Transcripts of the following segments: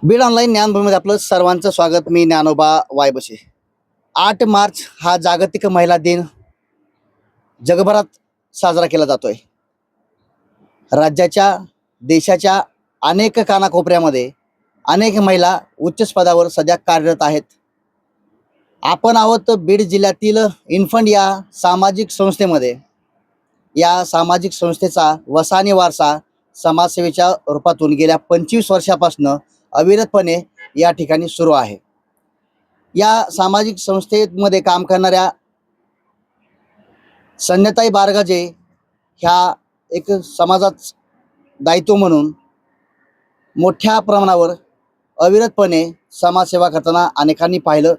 Beed online ज्ञानभूमीमध्ये आपलं सर्वांचं स्वागत. मी ज्ञानोबा वायबसे. 8 मार्च हा जागतिक महिला दिन जगभरात साजरा केला जातोय. राज्याच्या देशाच्या अनेक कानाकोपऱ्यामध्ये अनेक महिला उच्च पदावर सध्या कार्यरत आहेत. आपण आहोत बीड जिल्ह्यातील इन्फंड या सामाजिक संस्थेमध्ये. या सामाजिक संस्थेचा वसानी वारसा समाजसेवेच्या रूपातून गेल्या 25 वर्षापासून अविरतपणे या ठिकाणी सुरू आहे. या सामाजिक संस्थेमध्ये काम करणाऱ्या संध्याताई बारगाजे ह्या एक समाजात दायित्व म्हणून मोठ्या प्रमाणावर अविरतपणे समाजसेवा करताना अनेकांनी पाहिलं.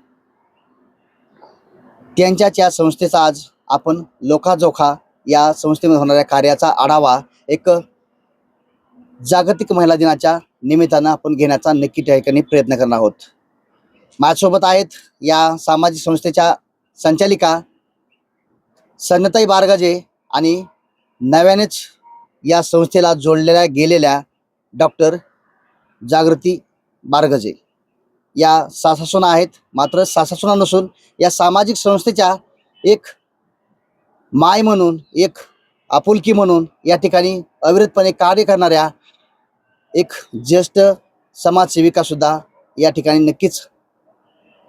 त्यांच्याच या संस्थेचा आज आपण लोकाजोखा या संस्थेमध्ये होणाऱ्या कार्याचा आढावा एक जागतिक महिला दिनाच्या निमित्तानं आपण घेण्याचा नक्की त्या ठिकाणी प्रयत्न करणार आहोत. माझ्यासोबत आहेत या सामाजिक संस्थेच्या संचालिका संध्याताई बारगाजे आणि नव्यानेच या संस्थेला जोडलेल्या गेलेल्या डॉक्टर जागृती बारगाजे. या सासासुना आहेत, मात्र सासासुना नसून या सामाजिक संस्थेच्या एक माय म्हणून, एक आपुलकी म्हणून या ठिकाणी अविरतपणे कार्य करणाऱ्या एक ज्येष्ठ समाजसेविका सुद्धा या ठिकाणी नक्कीच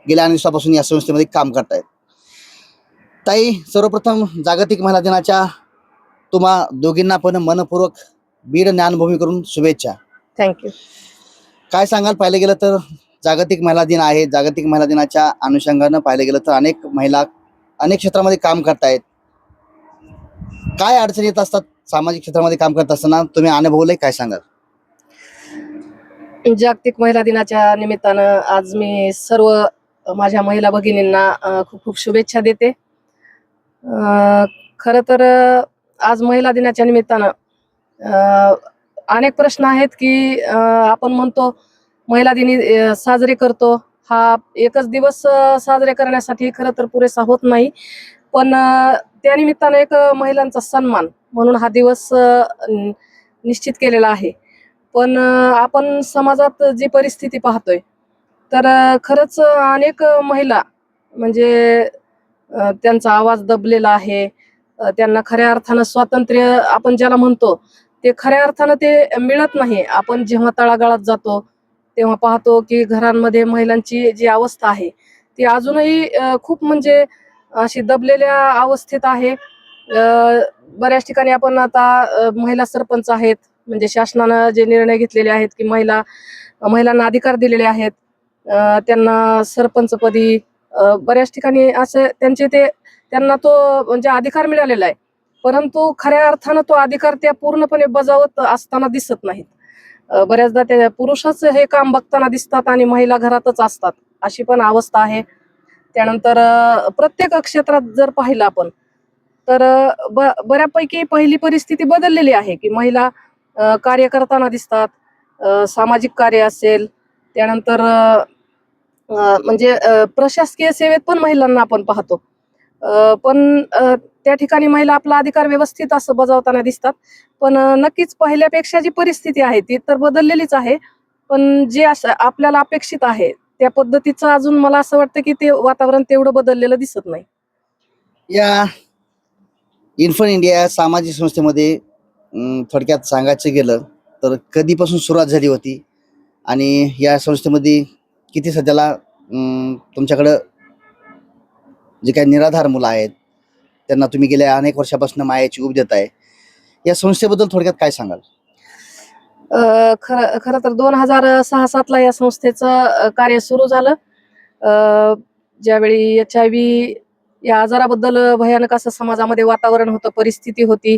गेल्या अनेक दिवसापासून या संस्थेमध्ये काम करतायत. ताई, सर्वप्रथम जागतिक महिला दिनाच्या तुम्हा दोघींना पण मनपूर्वक बीड ज्ञानभूमी करून शुभेच्छा. थँक्यू. काय सांगाल? पाहिलं गेलं तर जागतिक महिला दिन आहे. जागतिक महिला दिनाच्या अनुषंगानं पाहिलं गेलं तर अनेक महिला अनेक क्षेत्रामध्ये काम करतायत. काय अडचणी येत असतात सामाजिक क्षेत्रामध्ये काम करत असताना? तुम्ही अनुभवलंय, काय सांगाल? जागतिक महिला दिनाच्या निमित्तानं आज मी सर्व माझ्या महिला भगिनींना खूप खूप शुभेच्छा देते. खरं तर आज महिला दिनाच्या निमित्तानं अनेक प्रश्न आहेत की आपण म्हणतो महिला दिन साजरे करतो. हा एकच दिवस साजरे करण्यासाठी खरं तर पुरेसा होत नाही, पण त्या निमित्तानं एक महिलांचा सन्मान म्हणून हा दिवस निश्चित केलेला आहे. पण आपण समाजात जी परिस्थिती पाहतोय तर खरंच अनेक महिला म्हणजे त्यांचा आवाज दबलेला आहे. त्यांना खऱ्या अर्थानं स्वातंत्र्य आपण ज्याला म्हणतो ते खऱ्या अर्थानं ते मिळत नाही. आपण जेव्हा तळागाळात जातो तेव्हा पाहतो की घरांमध्ये महिलांची जी अवस्था आहे ती अजूनही खूप म्हणजे अशी दबलेल्या अवस्थेत आहे. बऱ्याच ठिकाणी आपण आता महिला सरपंच आहेत, म्हणजे शासनानं जे निर्णय घेतलेले आहेत की महिलांना अधिकार दिलेले आहेत. त्यांना सरपंचपदी बऱ्याच ठिकाणी असे त्यांना तो म्हणजे अधिकार मिळालेला आहे, परंतु खऱ्या अर्थानं तो अधिकार त्या पूर्णपणे बजावत असताना दिसत नाहीत. बऱ्याचदा त्या पुरुषच हे काम बघताना दिसतात आणि महिला घरातच असतात, अशी पण अवस्था आहे. त्यानंतर प्रत्येक क्षेत्रात जर पाहिलं आपण तर बऱ्यापैकी पहिली परिस्थिती बदललेली आहे की महिला कार्य करताना दिसतात. सामाजिक कार्य असेल, त्यानंतर म्हणजे प्रशासकीय सेवेत पण महिलांना आपण पाहतो. पण त्या ठिकाणी महिला आपला अधिकार व्यवस्थित असं बजावताना दिसतात. पण नक्कीच पहिल्यापेक्षा जी परिस्थिती आहे ती तर बदललेलीच आहे, पण जे असं आपल्याला अपेक्षित आहे त्या पद्धतीचं अजून मला असं वाटतं की ते वातावरण तेवढं बदललेलं दिसत नाही. या इन्फंट इंडिया या सामाजिक संस्थेमध्ये थोडक्यात सांगायचं गेलं तर कधीपासून सुरुवात झाली होती आणि या संस्थेमध्ये किती सध्याला तुमच्याकडं जे काही निराधार मुलं आहेत त्यांना तुम्ही गेल्या अनेक वर्षापासून मायाची ऊब देत आहे, या संस्थेबद्दल थोडक्यात काय सांगाल? खरं तर 2006-07 या संस्थेचं कार्य सुरू झालं. ज्यावेळी HIV या आजाराबद्दल भयानक असं समाजामध्ये वातावरण होतं, परिस्थिती होती.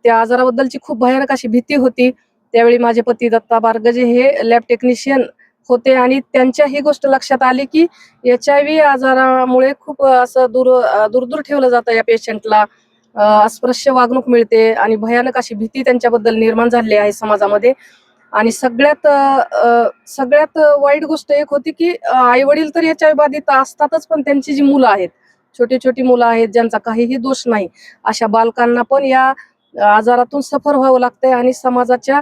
त्या आजाराबद्दलची खूप भयानक अशी भीती होती. त्यावेळी माझे पती दत्ता बारगजे हे लॅब टेक्निशियन होते आणि त्यांच्या ही गोष्ट लक्षात आली की HIV आजारामुळे खूप असं दूर ठेवलं जातं या पेशंटला. अस्पृश्य वागणूक मिळते आणि भयानक अशी भीती त्यांच्याबद्दल निर्माण झाली आहे समाजामध्ये. आणि सगळ्यात वाईट गोष्ट एक होती की आई वडील तर HIV बाधित असतातच, पण त्यांची जी मुलं आहेत, छोटी छोटी मुलं आहेत ज्यांचा काहीही दोष नाही, अशा बालकांना पण या आजारातून सफर व्हावं लागतंय आणि समाजाच्या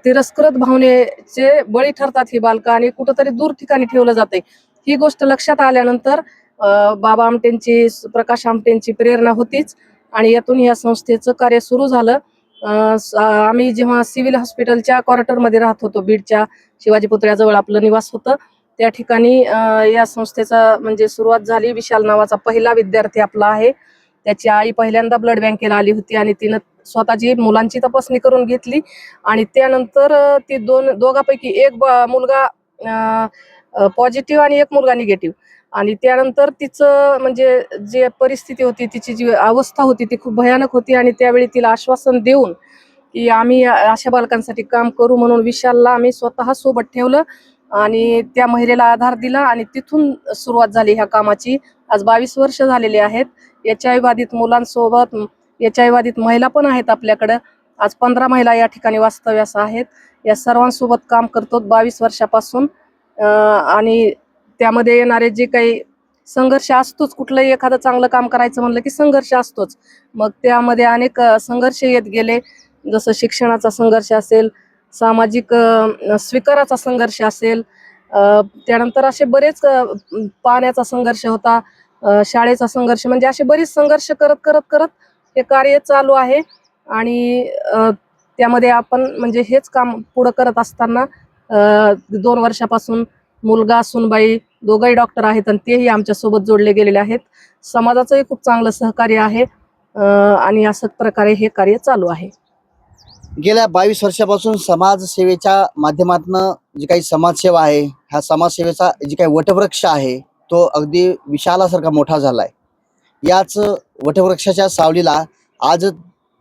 तिरस्कृत भावनेचे बळी ठरतात ही बालकं आणि कुठंतरी दूर ठिकाणी ठेवलं जाते. ही गोष्ट लक्षात आल्यानंतर बाबा आमटेंची, प्रकाश आमटेंची प्रेरणा होतीच आणि यातून या संस्थेचं कार्य सुरू झालं. आम्ही जेव्हा सिव्हिल हॉस्पिटलच्या क्वार्टरमध्ये राहत होतो, बीडच्या शिवाजी पुतळ्याजवळ आपलं निवास होतं, त्या ठिकाणी या संस्थेचा म्हणजे सुरुवात झाली. विशाल नावाचा पहिला विद्यार्थी आपला आहे. त्याची आई पहिल्यांदा ब्लड बँकेला आली होती आणि तिनं स्वतःची मुलांची तपासणी करून घेतली आणि त्यानंतर ती दोघांपैकी एक मुलगा पॉझिटिव्ह आणि एक मुलगा निगेटिव्ह. आणि त्यानंतर तिचं म्हणजे जे परिस्थिती होती, तिची जी अवस्था होती ती खूप भयानक होती आणि त्यावेळी तिला आश्वासन देऊन की आम्ही अशा बालकांसाठी काम करू म्हणून विशालला आम्ही स्वतः सोबत ठेवलं आणि त्या महिलेला आधार दिला आणि तिथून सुरुवात झाली ह्या कामाची. आज 22 वर्ष झालेली आहेत. HIV बाधित मुलांसोबत HIV बाधित महिला पण आहेत आपल्याकडं. आज 15 महिला या ठिकाणी वास्तव्यास आहेत. या सर्वांसोबत काम करतो 22 वर्षापासून. आणि त्यामध्ये येणारे जे काही संघर्ष असतोच, कुठलंही एखादं चांगलं काम करायचं म्हणलं की संघर्ष असतोच. मग त्यामध्ये अनेक संघर्ष येत गेले. जसं शिक्षणाचा संघर्ष असेल, सामाजिक स्वीकाराचा संघर्ष असेल, त्यानंतर असे बरेच पाण्याचा संघर्ष होता, शाळेचा संघर्ष, म्हणजे असे बरेच संघर्ष करत करत करत हे कार्य चालू आहे. आणि त्यामध्ये आपण म्हणजे हेच काम पुढं करत असताना 2 वर्षापासून मुलगा सुनबाई दोघंही डॉक्टर आहेत आणि तेही आमच्यासोबत जोडले गेलेले आहेत. समाजाचंही खूप चांगलं सहकार्य आहे आणि अशाच प्रकारे हे कार्य चालू आहे. गेल्या 22 वर्षापासून समाजसेवेच्या माध्यमातून जी काही समाजसेवा आहे, ह्या समाजसेवेचा जी काही वटवृक्ष आहे तो अगदी विशालासारखा मोठा झाला आहे. याच वटवृक्षाच्या सावलीला आज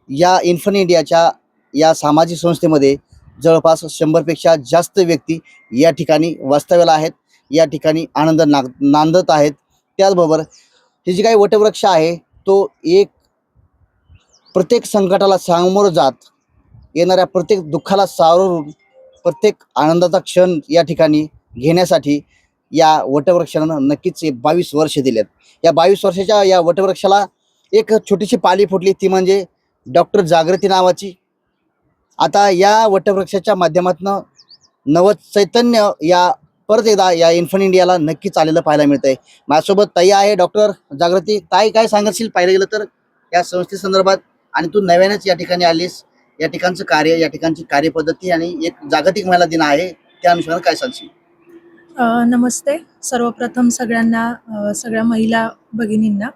या इन्फन इंडियाच्या या सामाजिक संस्थेमध्ये जवळपास 100पेक्षा जास्त व्यक्ती या ठिकाणी वास्तव्याला आहेत, या ठिकाणी आनंद नांदत आहेत. त्याचबरोबर हे जे काही वटवृक्ष आहे तो एक प्रत्येक संकटाला सामोरं जात, येणाऱ्या प्रत्येक दुःखाला सावरून प्रत्येक आनंदाचा क्षण या ठिकाणी घेण्यासाठी या वटवृक्षानं नक्कीच 22 वर्ष दिलेत. या 22 वर्षाच्या या वटवृक्षाला एक छोटीशी पाली फुटली, ती म्हणजे डॉक्टर जागृती नावाची. आता या वटवृक्षाच्या माध्यमातून नवचैतन्य या परत एकदा या इन्फन इंडियाला नक्कीच आलेलं पाहायला मिळतंय. माझ्यासोबत ताई आहे, डॉक्टर जागृती. ताई, काय सांगशील पाहिलं गेलं तर या संस्थेसंदर्भात, आणि तू नव्यानेच या ठिकाणी आलीस, या ठिकाणचं कार्य, या ठिकाणची कार्यपद्धती आणि एक जागतिक महिला दिन आहे त्या अनुषंगाने काय सांगशील? नमस्ते. सर्वप्रथम सगळ्यांना, सगळ्या महिला भगिनींना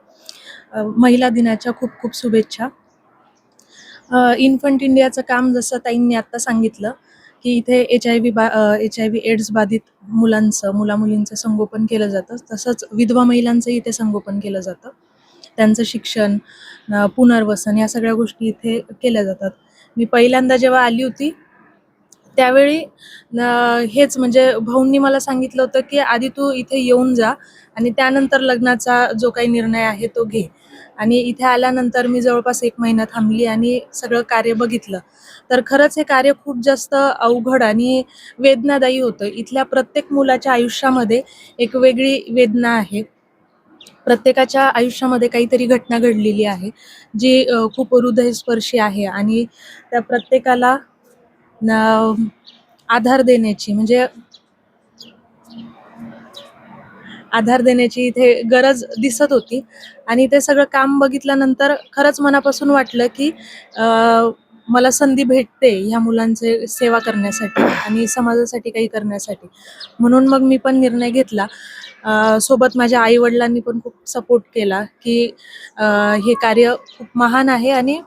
महिला दिनाच्या खूप खूप शुभेच्छा. इन्फंट इंडियाचं काम जसं ताईंनी आत्ता सांगितलं की इथे HIV एड्स बाधित मुलामुलींचं संगोपन केलं जातं. तसंच विधवा महिलांचंही इथे संगोपन केलं जातं. त्यांचं शिक्षण, पुनर्वसन या सगळ्या गोष्टी इथे केल्या जातात. मी पहिल्यांदा जेव्हा आली होती त्यावेळी हेच म्हणजे भाऊंनी मला सांगितलं होतं की आधी तू इथे येऊन जा आणि त्यानंतर लग्नाचा जो काही निर्णय आहे तो घे. आणि इथे आल्यानंतर मी जवळपास 1 महिना थांबली आणि सगळं कार्य बघितलं. तर खरंच हे कार्य खूप जास्त अवघड आणि वेदनादायी होतं. इथल्या प्रत्येक मुलाच्या आयुष्यामध्ये एक वेगळी वेदना आहे. प्रत्येकाच्या आयुष्यामध्ये काहीतरी घटना घडलेली आहे जी खूप हृदयस्पर्शी आहे आणि त्या प्रत्येकाला आधार देण्याची इथे गरज दिसत होती. आणि ते सगळं काम बघितल्यानंतर खरंच मनापासून वाटलं की मला संधी भेटते ह्या मुलांचे सेवा करण्यासाठी आणि समाजासाठी काही करण्यासाठी. म्हणून मग मी पण निर्णय घेतला. सोबत माझ्या आईवडिलांनी पण खूप सपोर्ट केला की हे कार्य खूप महान आहे आणि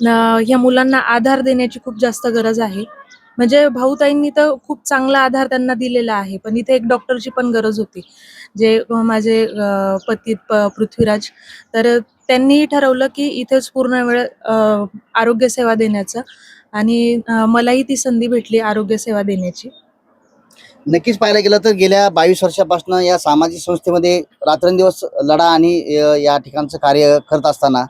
ह्या मुलांना आधार देण्याची खूप जास्त गरज आहे. म्हणजे भाऊताईंनी तर खूप चांगला आधार त्यांना दिलेला आहे, पण इथे एक डॉक्टरची पण गरज होती. जे माझे पती पृथ्वीराज, तर त्यांनीही ठरवलं की इथेच पूर्ण वेळ आरोग्य सेवा देण्याचं आणि मलाही ती संधी भेटली आरोग्य सेवा देण्याची. नक्कीच पाहायला गेलं तर गेल्या 22 वर्षापासून या सामाजिक संस्थेमध्ये रात्रंदिवस लढा आणि या ठिकाणचं कार्य करत असताना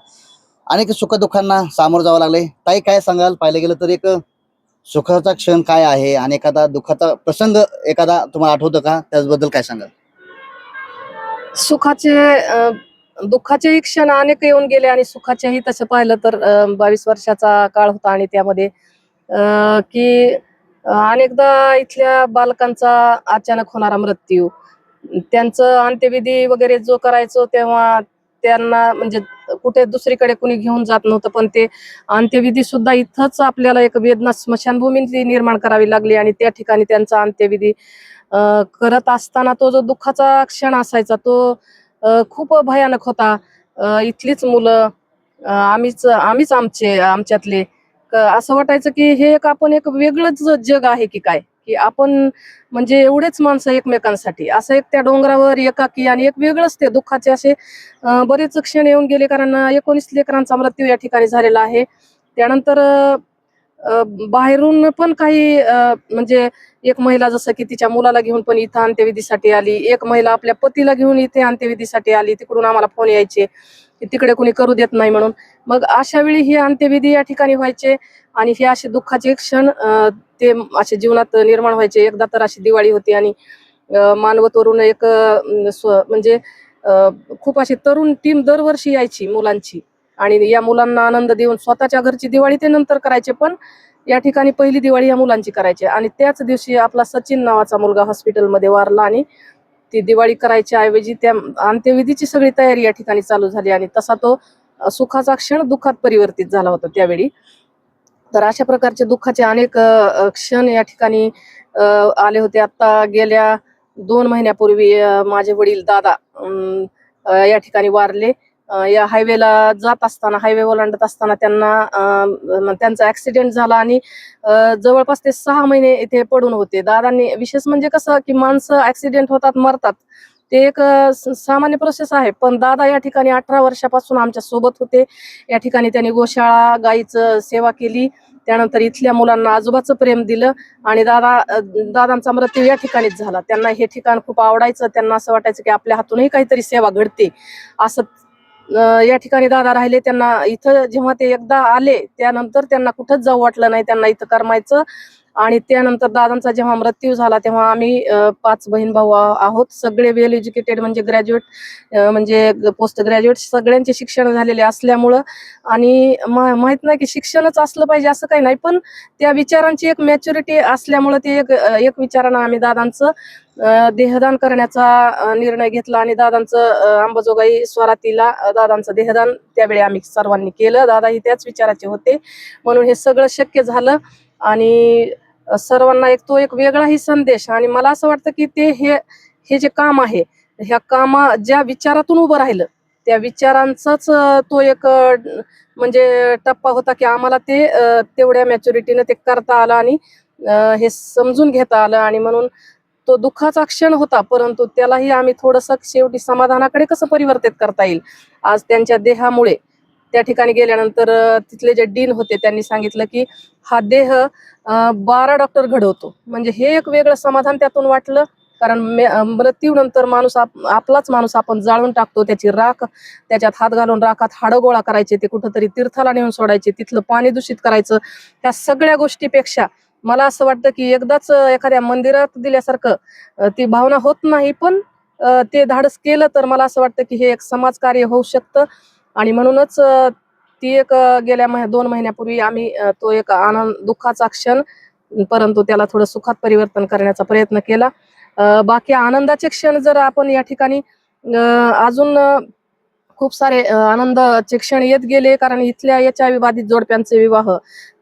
अनेक सुखदुःखांना सामोरं जावं लागले. ताई, काय सांगाल? पाहिलं गेलं तर एक सुखाचा क्षण काय आहे आणि एखादा दुःखाचा प्रसंग एखादा तुम्हाला आठवतं का? त्याचबद्दल काय सांगाल? दुःखाचेही क्षण अनेक येऊन गेले आणि सुखाचेही तसं पाहिलं तर 22 वर्षाचा काळ होता आणि त्यामध्ये की अनेकदा इथल्या बालकांचा अचानक होणारा मृत्यू, त्यांचं अंत्यविधी वगैरे जो करायचो तेव्हा त्यांना म्हणजे कुठे दुसरीकडे कुणी घेऊन जात नव्हतं, पण ते अंत्यविधी सुद्धा इथंच आपल्याला एक वेदना स्मशानभूमी निर्माण करावी लागली आणि त्या ठिकाणी त्यांचा अंत्यविधी करत असताना तो जो दुःखाचा क्षण असायचा तो खूप भयानक होता. इथलीच मुलं, आम्हीच आम्हीच आमच्यातले असं वाटायचं की हे एक आपण एक वेगळंच जग आहे की काय, की आपण म्हणजे एवढेच माणसं एकमेकांसाठी असं एक त्या डोंगरावर एकाकी आणि एक वेगळंच ते दुःखाचे असे बरेच क्षण येऊन गेले. कारण 19 लेकरांचा मृत्यू या ठिकाणी झालेला आहे. त्यानंतर बाहेरून पण काही म्हणजे एक महिला जसं की तिच्या मुलाला घेऊन पण इथं अंत्यविधीसाठी आली. एक महिला आपल्या पतीला घेऊन इथे अंत्यविधीसाठी आली. तिकडून आम्हाला फोन यायचे की तिकडे कोणी करू देत नाही म्हणून. मग अशा वेळी हे अंत्यविधी या ठिकाणी व्हायचे आणि हे असे दुःखाचे क्षण ते असे जीवनात निर्माण व्हायचे. एकदा तर अशी दिवाळी होती आणि मानवतवरून एक म्हणजे खूप अशी तरुण टीम दरवर्षी यायची मुलांची आणि या मुलांना आनंद देऊन स्वतःच्या घरची दिवाळी ते नंतर करायचे, पण या ठिकाणी पहिली दिवाळी या मुलांची करायची. आणि त्याच दिवशी आपला सचिन नावाचा मुलगा हॉस्पिटलमध्ये वारला आणि ती दिवाळी करायच्या ऐवजी त्या अंत्यविधीची सगळी तयारी या ठिकाणी चालू झाली आणि तसा तो सुखाचा क्षण दुःखात परिवर्तित झाला होता त्यावेळी. तर अशा प्रकारचे दुःखाचे अनेक क्षण या ठिकाणी आले होते. आता गेल्या 2 महिन्यापूर्वी माझे वडील दादा या ठिकाणी वारले. या हायवेला जात असताना, हायवे ओलांडत असताना त्यांचा ॲक्सिडेंट झाला आणि जवळपास ते 6 महिने इथे पडून होते. दादांनी विशेष म्हणजे कसं की माणसं ॲक्सिडेंट होतात, मरतात. ते एक सामान्य प्रोसेस आहे. पण दादा या ठिकाणी 18 वर्षापासून आमच्या सोबत होते. या ठिकाणी त्यांनी गोशाळा, गाईचं सेवा केली. त्यानंतर इथल्या मुलांना आजोबाचं प्रेम दिलं आणि दादांचा मृत्यू या ठिकाणीच झाला. त्यांना हे ठिकाण खूप आवडायचं. त्यांना असं वाटायचं की आपल्या हातूनही काहीतरी सेवा घडते. असं या ठिकाणी दादा राहिले. त्यांना इथं जेव्हा ते एकदा आले त्यानंतर त्यांना कुठंच जाऊ वाटलं नाही. त्यांना इथं करमायचं. आणि त्यानंतर दादांचा जेव्हा मृत्यू झाला तेव्हा आम्ही 5 बहीण भाऊ आहोत. सगळे वेल एज्युकेटेड म्हणजे ग्रॅज्युएट म्हणजे पोस्ट ग्रॅज्युएट सगळ्यांचे शिक्षण झालेले असल्यामुळं आणि माहित नाही की शिक्षणच असलं पाहिजे असं काही नाही, पण त्या विचारांची एक मॅच्युरिटी असल्यामुळं ते एक विचारानं आम्ही दादांचं देहदान करण्याचा निर्णय घेतला आणि दादांचं अंबाजोगाई स्वरातीला दादांचं देहदान त्यावेळी आम्ही सर्वांनी केलं. दादाही त्याच विचाराचे होते म्हणून हे सगळं शक्य झालं आणि सर्वांना एक वेगळाही संदेश. आणि मला असं वाटतं की हे जे काम आहे, ह्या ज्या विचारातून उभं राहिलं त्या विचारांचाच तो एक म्हणजे टप्पा होता की आम्हाला ते तेवढ्या मॅच्युरिटीनं ते करता आलं आणि हे समजून घेता आलं. आणि म्हणून तो दुःखाचा क्षण होता, परंतु त्यालाही आम्ही थोडंसं शेवटी समाधानाकडे कसं परिवर्तित करता येईल. आज त्यांच्या देहामुळे त्या ठिकाणी गेल्यानंतर तिथले जे डीन होते त्यांनी सांगितलं की हा देह 12 डॉक्टर घडवतो. म्हणजे हे एक वेगळं समाधान त्यातून वाटलं. कारण मृत्यूनंतर आपलाच माणूस आपण जाळून टाकतो. त्याची राख त्याच्यात हात घालून राखात हाडं गोळा करायचे, ते कुठंतरी तीर्थाला नेऊन सोडायचे, तिथलं पाणी दूषित करायचं. ह्या सगळ्या गोष्टीपेक्षा मला असं वाटतं की एकदाच एखाद्या मंदिरात दिल्यासारखं ती भावना होत नाही, पण ते धाडस केलं तर मला असं वाटतं की हे एक समाजकार्य होऊ शकतं. आणि म्हणूनच ती एक गेल्या 2 महिन्यापूर्वी आम्ही तो एक दुःखाचा क्षण परंतु त्याला थोडं सुखात परिवर्तन करण्याचा प्रयत्न केला. बाकी आनंदाचे क्षण जर आपण या ठिकाणी अजून खूप सारे आनंदाचे क्षण येत गेले. कारण इथल्या HIV बाधित जोडप्यांचे विवाह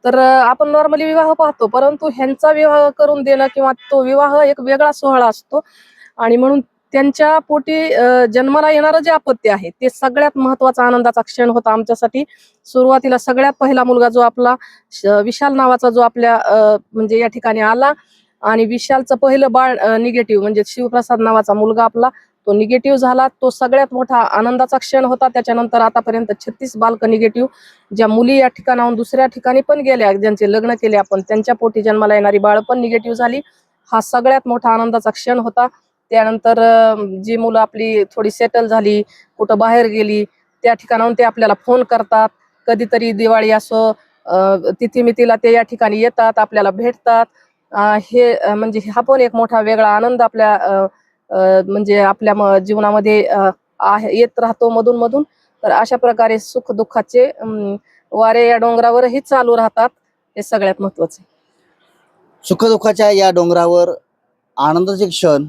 तर आपण नॉर्मली विवाह पाहतो, परंतु ह्यांचा विवाह करून देणं किंवा तो विवाह एक वेगळा सोहळा असतो. आणि म्हणून त्यांच्या पोटी जन्माला येणारं जे अपत्य आहे ते सगळ्यात महत्वाचा आनंदाचा क्षण होता आमच्यासाठी. सुरुवातीला सगळ्यात पहिला मुलगा जो आपला विशाल नावाचा जो आपल्या म्हणजे या ठिकाणी आला आणि विशालचं पहिलं बाळ निगेटिव्ह म्हणजे शिवप्रसाद नावाचा मुलगा आपला तो निगेटिव्ह झाला. तो सगळ्यात मोठा आनंदाचा क्षण होता. त्याच्यानंतर आतापर्यंत 36 बालक निगेटिव्ह, ज्या मुली या ठिकाणाहून दुसऱ्या ठिकाणी पण गेल्या, ज्यांचे लग्न केले आपण त्यांच्या पोटी जन्माला येणारी बाळ पण निगेटिव्ह झाली. हा सगळ्यात मोठा आनंदाचा क्षण होता. त्यानंतर जी मुलं आपली थोडी सेटल झाली, कुठं बाहेर गेली, त्या ठिकाणाहून ते आपल्याला फोन करतात. कधीतरी दिवाळी असो तिथीमितीला ते या ठिकाणी येतात, आपल्याला भेटतात. हे म्हणजे हा पण एक मोठा वेगळा आनंद आपल्या म्हणजे आपल्या जीवनामध्ये येत राहतो मधून मधून. तर अशा प्रकारे सुख दुःखाचे वारे या डोंगरावरही चालू राहतात. हे सगळ्यात महत्वाचं आहे. सुखदुःखाच्या या डोंगरावर आनंदाचे क्षण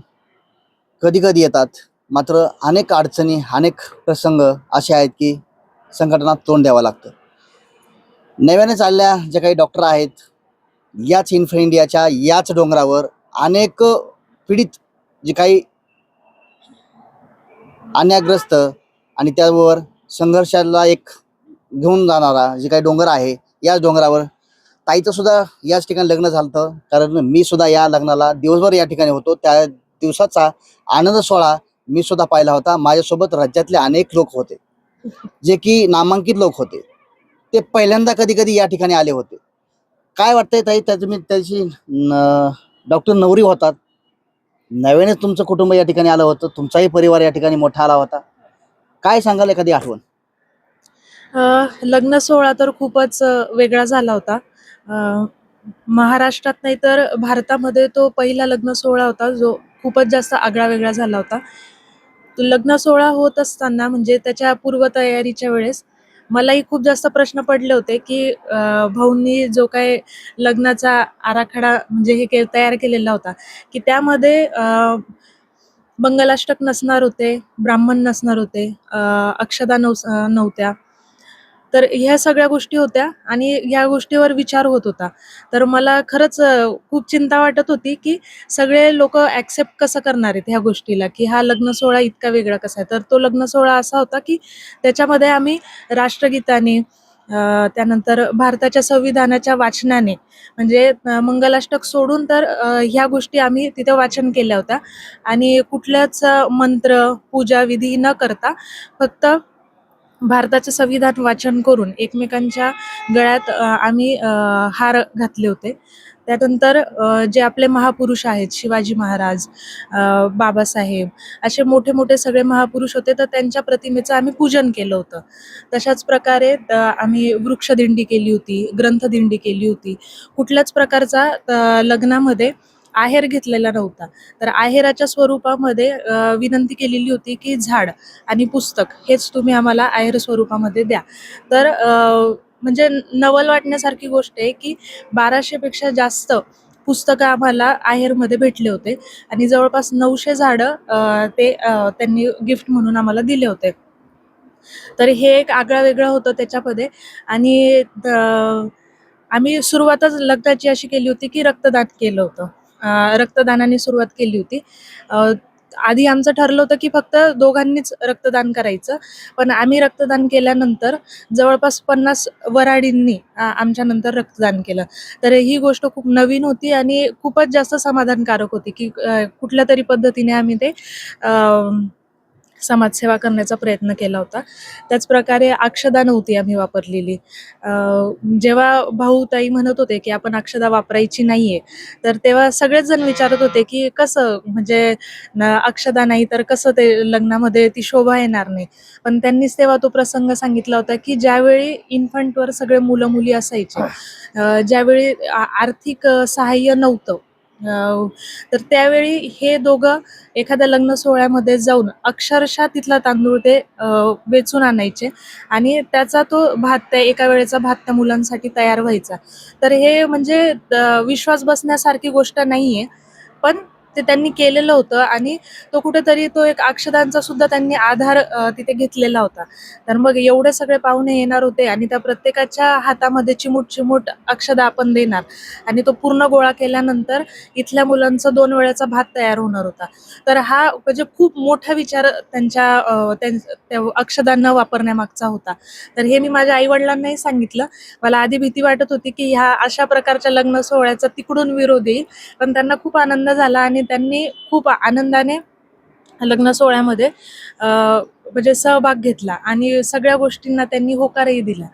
कधी कधी येतात, मात्र अनेक अडचणी, अनेक प्रसंग असे आहेत की संकटांना तोंड द्यावं लागतं. नव्याने चालल्या जे काही डॉक्टर आहेत, याच इन्फ्रा इंडियाच्या याच डोंगरावर अनेक पीडित, जे काही अन्याग्रस्त आणि त्यावर संघर्षाला एक घेऊन जाणारा जे काही डोंगर आहे, याच डोंगरावर ताईचं सुद्धा याच ठिकाणी लग्न झालं होतं. कारण मी सुद्धा या लग्नाला दिवसभर या ठिकाणी होतो. त्या दिवसाचा आनंद सोहळा मी सुद्धा पाहिला होता. माझ्यासोबत राज्यातले अनेक लोक होते, जे की नामांकित लोक होते. ते पहिल्यांदा कधी कधी या ठिकाणी आले होते. काय वाटतंय ताई, त्याची डॉक्टर नवरी होतात, नव्याने तुमचं कुटुंब या ठिकाणी आलं होतं, तुमचाही परिवार या ठिकाणी मोठा आला होता. काय सांगाल एखादी आठवण? लग्न सोहळा तर खूपच वेगळा झाला होता. महाराष्ट्रात नाही तर भारतामध्ये तो पहिला लग्न सोहळा होता जो खूपच जास्त आगळा वेगळा झाला होता. तो लग्न सोहळा होत असताना म्हणजे त्याच्या पूर्वतयारीच्या वेळेस मलाही खूप जास्त प्रश्न पडले होते की भाऊंनी जो काय लग्नाचा आराखडा म्हणजे तयार केलेला होता की त्यामध्ये मंगलाष्टक नसणार होते, ब्राह्मण नसणार होते, अक्षदा नव्हत्या. तर ह्या सगळ्या गोष्टी होत्या आणि ह्या गोष्टीवर विचार होत होता. तर मला खरंच खूप चिंता वाटत होती, की सगळे लोकं ॲक्सेप्ट कसं करणार आहेत ह्या गोष्टीला, की हा लग्न सोहळा इतका वेगळा कसा आहे. तर तो लग्न सोहळा असा होता, की त्याच्यामध्ये आम्ही राष्ट्रगीताने त्यानंतर भारताच्या संविधानाच्या वाचनाने म्हणजे मंगलाष्टक सोडून तर ह्या गोष्टी आम्ही तिथं वाचन केल्या होत्या आणि कुठल्याच मंत्र, पूजा विधी न करता फक्त भारताचं संविधान वाचन करून एकमेकांच्या गळ्यात आम्ही हार घातले होते. त्यानंतर जे आपले महापुरुष आहेत शिवाजी महाराज, बाबासाहेब असे मोठे-मोठे सगळे महापुरुष होते, तर त्यांच्या प्रतिमेचं आम्ही पूजन केलं होतं. तशाच प्रकारे आम्ही वृक्षदिंडी केली होती, ग्रंथदिंडी केली होती. कुठल्याच प्रकारचा लग्नामध्ये आहेर घेतलेला नव्हता. तर आहेराच्या स्वरूपामध्ये विनंती केलेली होती, की झाड आणि पुस्तक हेच तुम्ही आम्हाला आहेर स्वरूपामध्ये द्या. तर म्हणजे नवल वाटण्यासारखी गोष्ट आहे, की 1200 पेक्षा जास्त पुस्तकं आम्हाला आहेरमध्ये भेटले होते आणि जवळपास 900 झाडं त्यांनी गिफ्ट म्हणून आम्हाला दिले होते. तर हे एक आगळं-वेगळं होतं त्याच्यामध्ये आणि आम्ही सुरुवातच लग्नाची अशी केली होती, की रक्तदान केलं होतं. रक्तदानाने सुरुवात केली होती. आधी आमचं ठरलं होतं, की फक्त दोघांनीच रक्तदान करायचं. पण आम्ही रक्तदान केल्यानंतर जवळपास 50 वऱ्हाडींनी आमच्यानंतर रक्तदान केलं. तर ही गोष्ट खूप नवीन होती आणि खूपच जास्त समाधानकारक होती, की कुठल्यातरी पद्धतीने आम्ही ते अ, समाजसेवा करण्याचा प्रयत्न केला होता. त्याचप्रकारे अक्षदा नव्हती आम्ही वापरलेली. जेव्हा भाऊ-ताई म्हणत होते, की आपण अक्षदा वापरायची नाहीये, तर तेव्हा सगळेच जण विचारत होते, की कसं म्हणजे अक्षदा नाही तर कसं ते लग्नामध्ये ती शोभा येणार नाही. पण त्यांनीच तेव्हा तो प्रसंग सांगितला होता, की ज्यावेळी इन्फंटवर सगळे मुलं-मुली असायचे, ज्यावेळी आर्थिक सहाय्य नव्हतं, तर त्यावेळी हे दोघं एखाद्या लग्न सोहळ्यामध्ये जाऊन अक्षरशः तिथला तांदूळ ते वेचून आणायचे आणि त्याचा तो भात त्या एका वेळेचा भात त्या मुलांसाठी तयार व्हायचा. तर हे म्हणजे विश्वास बसण्यासारखी गोष्ट नाहीये. पण ते त्यांनी केलेलं होतं आणि तो कुठेतरी तो एक अक्षदांचा सुद्धा त्यांनी आधार तिथे घेतलेला होता. तर मग एवढे सगळे पाहुणे येणार होते आणि त्या प्रत्येकाच्या हातामध्ये चिमूट-चिमूट अक्षदा आपण देणार आणि तो पूर्ण गोळा केल्यानंतर इथल्या मुलांचा 2 वेळेचा भात तयार होणार होता. तर हा म्हणजे खूप मोठा विचार त्या अक्षदा न वापरण्यामागचा होता. तर हे मी माझ्या आई-वडिलांनाही सांगितलं. मला आधी भीती वाटत होती, की ह्या अशा प्रकारच्या लग्न सोहळ्याचा तिकडून विरोध येईल. पण त्यांना खूप आनंद झाला आणि त्यांनी खूप आनंदाने लग्न सोहळ्यामध्ये म्हणजे सहभाग घेतला आणि सगळ्या गोष्टींना त्यांनी होकारही दिला.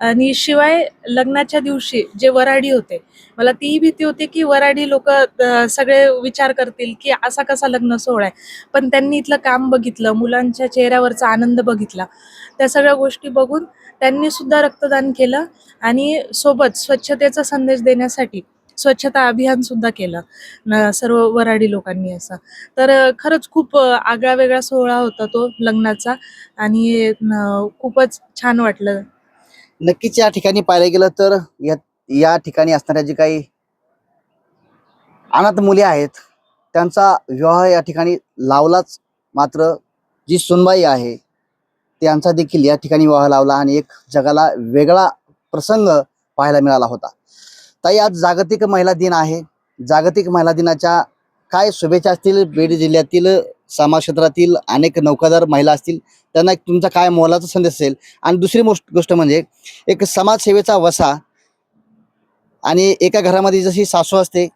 आणि शिवाय लग्नाच्या दिवशी जे वऱ्हाडी होते, मला तीही भीती होती, की वऱ्हाडी लोकं सगळे विचार करतील, की असा कसा लग्न सोहळा आहे. पण त्यांनी इथलं काम बघितलं, मुलांच्या चेहऱ्यावरचा आनंद बघितला. त्या सगळ्या गोष्टी बघून त्यांनी सुद्धा रक्तदान केलं आणि सोबत स्वच्छतेचा संदेश देण्यासाठी स्वच्छता अभियान सुद्धा केलं सर्व वऱ्हाडी लोकांनी असं. तर खरंच खूप आगळा-वेगळा सोहळा होता तो लग्नाचा आणि खूपच छान वाटलं. नक्कीच या ठिकाणी पाहायला गेलं तर या ठिकाणी असणाऱ्या जी काही अनाथ मुली आहेत त्यांचा विवाह या ठिकाणी लावलाच, मात्र जी सुनबाई आहे त्यांचा देखील या ठिकाणी विवाह लावला आणि एक जगाला वेगळा प्रसंग पाहायला मिळाला होता. ताई, आज जागतिक महिला दिन आहे. जागतिक महिला दिनाच्या काय शुभेच्छा असतील? बीड जिल्ह्यातील समाज क्षेत्रातील अनेक नौकादार महिला असतील, त्यांना एक तुमचा काय मोलाचा संदेश असेल? आणि दुसरी गोष्ट म्हणजे एक समाजसेवेचा वसा, आणि एका घरामध्ये जशी सासू असते,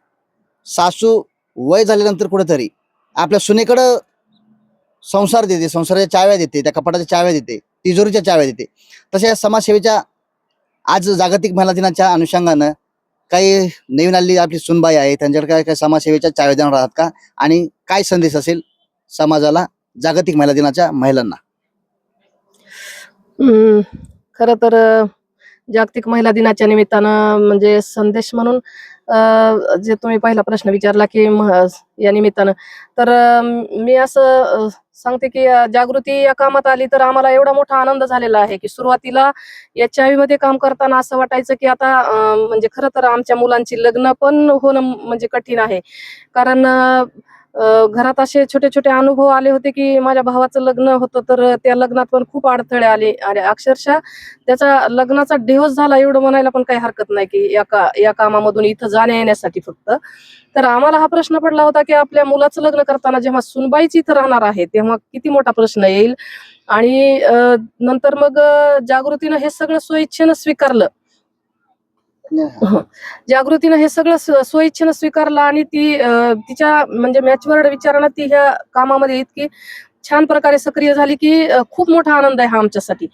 सासू वय झाल्यानंतर कुठेतरी आपल्या सुनेकडं संसार देते, संसाराच्या चाव्या देते, त्या कपाटाच्या चाव्या देते, तिजोरीच्या चाव्या देते. तशा या समाजसेवेच्या आज जागतिक महिला दिनाच्या अनुषंगानं काही नवीन आलेली आपली सुनबाई आहे त्यांच्याकडे काय काय समाजसेवेच्या चाव्या देणार आहात का? आणि काय संदेश असेल समाजाला जागतिक महिला दिनाच्या महिलांना? खरं तर जागतिक महिला दिनाच्या निमित्तानं म्हणजे संदेश म्हणून जे तुम्ही पहिला प्रश्न विचारला की या निमित्तानं, तर मी असं सांगते की जागृती या कामात आली तर आम्हाला एवढा मोठा आनंद झालेला आहे की सुरुवातीला HIV मध्ये काम करताना असं वाटायचं की आता म्हणजे खरं तर आमच्या मुलांची लग्न पण होणं म्हणजे कठीण आहे. कारण घरात असे छोटे छोटे अनुभव आले होते की माझ्या भावाचं लग्न होतं, तर त्या लग्नात पण खूप अडथळे आले आणि अक्षरशः त्याचा लग्नाचा डिव्होर्स झाला एवढं म्हणायला पण काही हरकत नाही की या कामामधून इथं जाण्या येण्यासाठी फक्त. तर आम्हाला हा प्रश्न पडला होता की आपल्या मुलाचं लग्न करताना जेव्हा सुनबाईच इथं राहणार आहे तेव्हा किती मोठा प्रश्न येईल. आणि नंतर मग जागृतीनं हे सगळं स्वइच्छेनं स्वीकारलं. हं. जागृतीनं हे सगळं स्वइच्छेनं स्वीकारलं आणि ती तिच्या म्हणजे मॅच्युअर्ड विचारानं ती ह्या कामामध्ये इतकी छान प्रकारे सक्रिय झाली की खूप मोठा आनंद आहे हा आमच्यासाठी.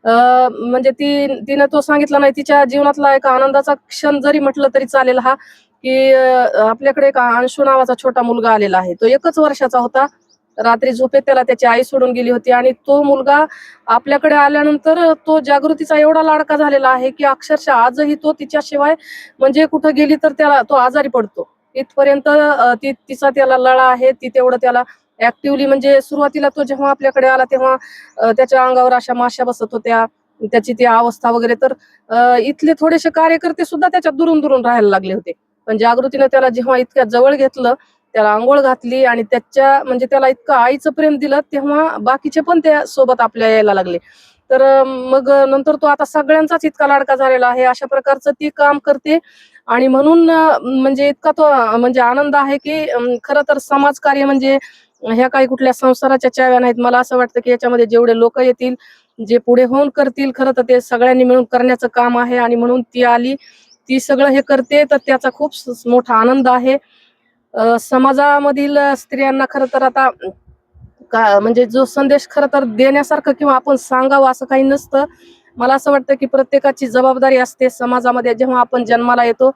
म्हणजे तिनं तो सांगितला नाही, तिच्या जीवनातला एक आनंदाचा क्षण जरी म्हटलं तरी चालेल हा, की आपल्याकडे एक अंशू नावाचा छोटा मुलगा आलेला आहे. तो 1च वर्षाचा होता. रात्री झोपेत त्याला त्याची आई सोडून गेली होती आणि तो मुलगा आपल्याकडे आल्यानंतर तो जागृतीचा एवढा लाडका झालेला आहे की अक्षरशः आजही तो तिच्याशिवाय म्हणजे कुठं गेली तर त्याला तो आजारी पडतो. इथपर्यंत तिचा त्याला लळा आहे. ती तेवढं त्याला ऍक्टिव्हली म्हणजे सुरुवातीला तो जेव्हा आपल्याकडे आला तेव्हा त्याच्या अंगावर अशा माश्या बसत होत्या. त्याची ती अवस्था वगैरे, तर इथले थोडेसे कार्यकर्ते सुद्धा त्याच्यात दुरून दुरून राहायला लागले होते. पण जागृतीनं त्याला जेव्हा इतक्या जवळ घेतलं, त्याला अंघोळ घातली आणि त्याच्या म्हणजे त्याला इतकं आईचं प्रेम दिलं, तेव्हा बाकीचे पण त्या सोबत आपल्या यायला लागले. तर मग नंतर तो आता सगळ्यांचाच इतका लाडका झालेला आहे. अशा प्रकारचं ती काम करते आणि म्हणून म्हणजे इतका तो म्हणजे आनंद आहे की खरं तर समाजकार्य म्हणजे ह्या काही कुठल्या संसाराच्या चाव्या नाहीत. मला असं वाटतं की याच्यामध्ये जेवढे लोक येतील, जे पुढे होऊन करतील, खरं तर ते सगळ्यांनी मिळून करण्याचं काम आहे आणि म्हणून ती आली, ती सगळं हे करते, तर त्याचा खूप मोठा आनंद आहे. समाजामधील स्त्रियांना खरं तर आता म्हणजे जो संदेश खरं तर देण्यासारखं किंवा आपण सांगावं असं काही नसतं. मला असं वाटतं की प्रत्येकाची जबाबदारी असते समाजामध्ये. जेव्हा आपण जन्माला येतो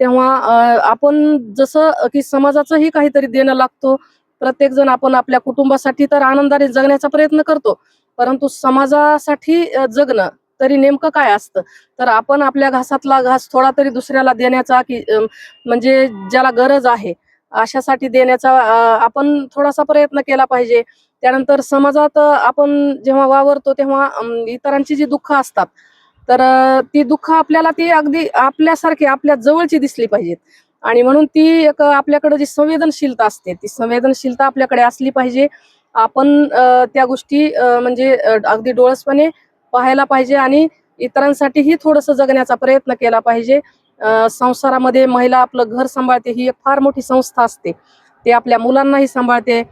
तेव्हा आपण जसं की समाजाचंही काहीतरी देणं लागतो. प्रत्येक जण आपण आपल्या कुटुंबासाठी तर आनंदाने जगण्याचा प्रयत्न करतो, परंतु समाजासाठी जगणं तरी नेमकं काय असतं? तर आपण आपल्या घासातला घास थोडा तरी दुसऱ्याला देण्याचा की म्हणजे ज्याला गरज आहे अशासाठी देण्याचा आपण थोडासा प्रयत्न केला पाहिजे. त्यानंतर समाजात आपण जेव्हा वावरतो तेव्हा इतरांची जी दुःख असतात, तर ती दुःख आपल्याला ती अगदी आपल्यासारखी आपल्या जवळची दिसली पाहिजेत. आणि म्हणून ती एक आपल्याकडे जी संवेदनशीलता असते, ती संवेदनशीलता आपल्याकडे असली पाहिजे. आपण त्या गोष्टी म्हणजे अगदी डोळसपणे पाहायला पाहिजे आणि इतरांसाठीही थोडंसं जगण्याचा प्रयत्न केला पाहिजे. संसारामध्ये महिला आपलं घर सांभाळते, ही एक फार मोठी संस्था असते. ते आपल्या मुलांनाही सांभाळते.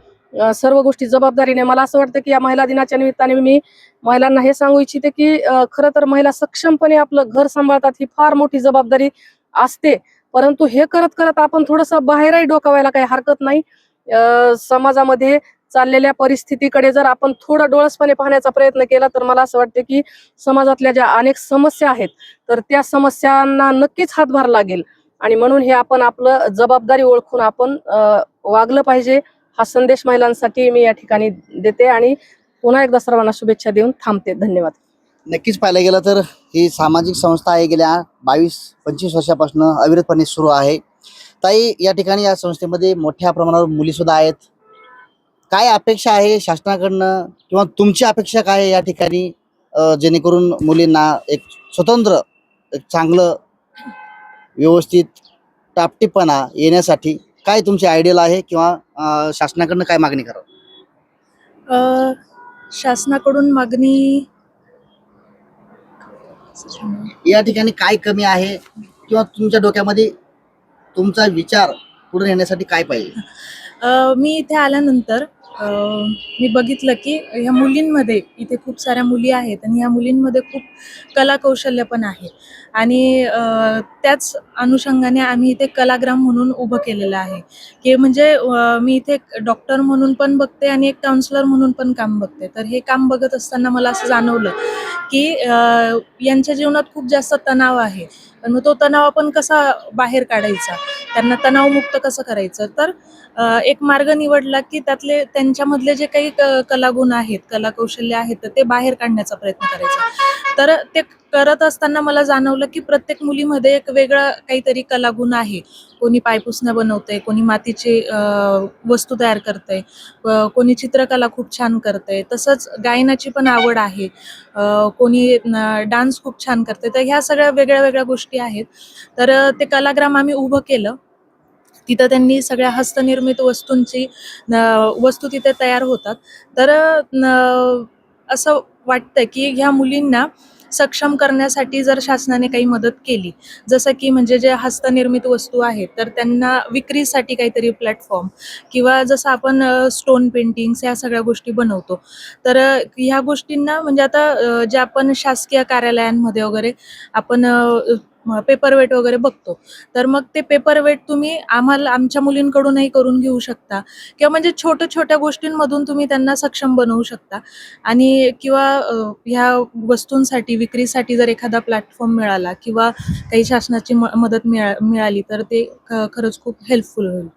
सर्व गोष्टी जबाबदारीने. मला असं वाटतं की या महिला दिनाच्या निमित्ताने मी महिलांना हे सांगू इच्छिते की खरं तर महिला सक्षमपणे आपलं घर सांभाळतात, ही फार मोठी जबाबदारी असते. परंतु हे करत करत आपण थोडंसं बाहेरही डोकावायला काही हरकत नाही. समाजामध्ये चाललेल्या परिस्थितीकडे जर आपण थोडं डोळसपणे पाहण्याचा प्रयत्न केला, तर मला असं वाटतं की समाजातल्या ज्या अनेक समस्या आहेत, तर त्या समस्यांना नक्कीच हातभार लागेल. आणि म्हणून हे आपण आपलं जबाबदारी ओळखून आपण वागलं पाहिजे. हा संदेश महिलांसाठी मी या ठिकाणी देते आणि पुन्हा एकदा सर्वांना शुभेच्छा देऊन थांबते. धन्यवाद. नक्कीच पाहायला गेलं तर ही सामाजिक संस्था आहे, गेल्या 22-25 वर्षापासून अविरतपणे सुरू आहे. ताई, या ठिकाणी या संस्थेमध्ये मोठ्या प्रमाणावर मुली सुद्धा आहेत. काय अपेक्षा आहे शासनाकडनं किंवा तुमची अपेक्षा काय आहे या ठिकाणी, जेणेकरून मुलींना एक स्वतंत्र एक चांगलं व्यवस्थित टापटीपणा येण्यासाठी काय तुमची आयडियल आहे किंवा शासनाकडनं काय मागणी करावं? शासनाकडून मागणी या ठिकाणी काय कमी आहे किंवा तुमच्या डोक्यामध्ये तुमचा विचार पुढे नेण्यासाठी काय पाहिजे? मी इथे आल्यानंतर मी बघितलं की ह्या मुलींमध्ये इथे खूप साऱ्या मुली आहेत आणि ह्या मुलींमध्ये खूप कलाकौशल्य पण आहे आणि त्याच अनुषंगाने आम्ही इथे कलाग्राम म्हणून उभं केलेलं आहे की म्हणजे मी इथे एक डॉक्टर म्हणून पण बघते आणि एक काउन्सलर म्हणून पण काम बघते. तर हे काम बघत असताना मला असं जाणवलं की यांच्या जीवनात खूप जास्त तणाव आहे. पण मग तो तणाव आपण कसा बाहेर काढायचा, त्यांना तणावमुक्त कसं करायचं, तर एक मार्ग निवडला की त्यांच्यामधले जे काही कलागुण आहेत, कलाकौशल्य आहेत, तर ते बाहेर काढण्याचा प्रयत्न करायचा. तर ते करत असताना मला जाणवलं की प्रत्येक मुलीमध्ये एक वेगळा काहीतरी कलागुण आहे. कोणी पायपुसणं बनवतंय, कोणी मातीची वस्तू तयार करतंय, कोणी चित्रकला खूप छान करतंय, तसंच गायनाची पण आवड आहे, कोणी डान्स खूप छान करतंय. तर ह्या सगळ्या वेगळ्या वेगळ्या गोष्टी आहेत. तर ते कलाग्राम आम्ही उभं केलं. तिथं त्यांनी सगळ्या हस्तनिर्मित वस्तू तिथे तयार होतात. तर असं वाटतं की ह्या मुलींना सक्षम करण्यासाठी जर शासनाने काही मदत केली, जसं की म्हणजे जे हस्तनिर्मित वस्तू आहेत तर त्यांना विक्रीसाठी काहीतरी प्लॅटफॉर्म किंवा जसं आपण स्टोन पेंटिंग्स ह्या सगळ्या गोष्टी बनवतो. तर ह्या गोष्टींना म्हणजे आता जे आपण शासकीय कार्यालयांमध्ये वगैरे आपण पेपरवेट वगैरे बघतो. तर मग ते पेपरवेट तुम्ही आमच्या मुलींकडूनही करून घेऊ शकता किंवा म्हणजे छोट्या गोष्टींमधून तुम्ही त्यांना सक्षम बनवू शकता आणि किंवा ह्या वस्तूंसाठी विक्रीसाठी जर एखादा प्लॅटफॉर्म मिळाला किंवा काही शासनाची मदत मिळाली तर ते खरंच खूप हेल्पफुल होईल.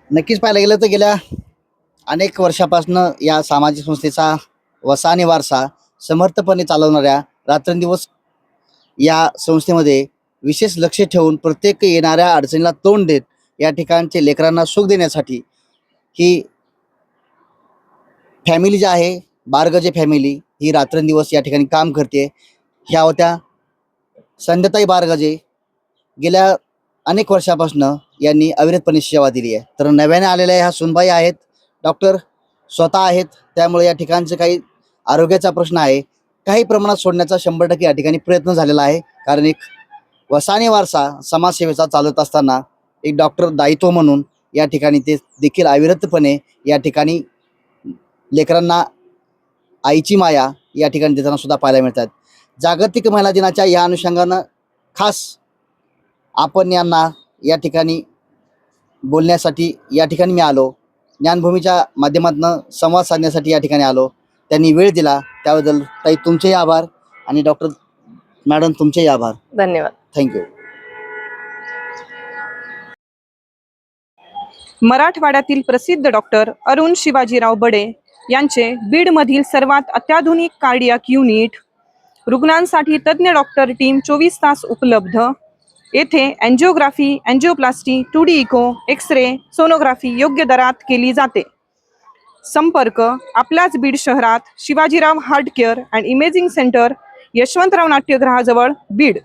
नक्कीच पाहायला गेलं तर गेल्या अनेक वर्षापासून या सामाजिक संस्थेचा वसा आणि वारसा समर्थपणे चालवणाऱ्या रात्रंदिवस या संस्थेमध्ये विशेष लक्ष ठेवून प्रत्येक येणाऱ्या अडचणीला तोंड देत या ठिकाणचे लेकरांना सुख देण्यासाठी ही फॅमिली जी आहे, बारगजे फॅमिली, ही रात्रंदिवस या ठिकाणी काम करते. ह्या होत्या संध्याताई बारगजे. गेल्या अनेक वर्षापासून यांनी अविरतपणे सेवा दिली आहे. तर नव्याने आलेल्या ह्या सुनबाई आहेत, डॉक्टर स्वतः आहेत. त्यामुळे या ठिकाणचं काही आरोग्याचा प्रश्न आहे काही प्रमाणात सोडण्याचा 100% या ठिकाणी प्रयत्न झालेला आहे. कारण एक वसाने वारसा समाजसेवेचा चालत असताना एक डॉक्टर दायित्व म्हणून या ठिकाणी ते देखील अविरतपणे या ठिकाणी लेकरांना आईची माया या ठिकाणी देताना सुद्धा पाहायला मिळतात. जागतिक महिला दिनाच्या या अनुषंगानं खास आपण यांना या ठिकाणी बोलण्यासाठी या ठिकाणी मी आलो. ज्ञानभूमीच्या माध्यमातून संवाद साधण्यासाठी या ठिकाणी आलो. त्यांनी वेळ दिला त्याबद्दल ताई तुमचेही आभार आणि डॉक्टर मॅडम तुमचेही आभार. धन्यवाद. थँक्यू. मराठवाड्यातील प्रसिद्ध डॉक्टर अरुण शिवाजीराव बडे यांचे बीडमधील सर्वात अत्याधुनिक कार्डियाक युनिट, रुग्णांसाठी तज्ज्ञ डॉक्टर टीम 24 तास उपलब्ध. येथे angiography, angioplasty, 2D echo, X-ray, sonography योग्य दरात केली जाते. संपर्क आपल्याच बीड शहरात Shivajirao heart care and imaging centre, Yashwantrao नाट्यगृहाजवळ, बीड.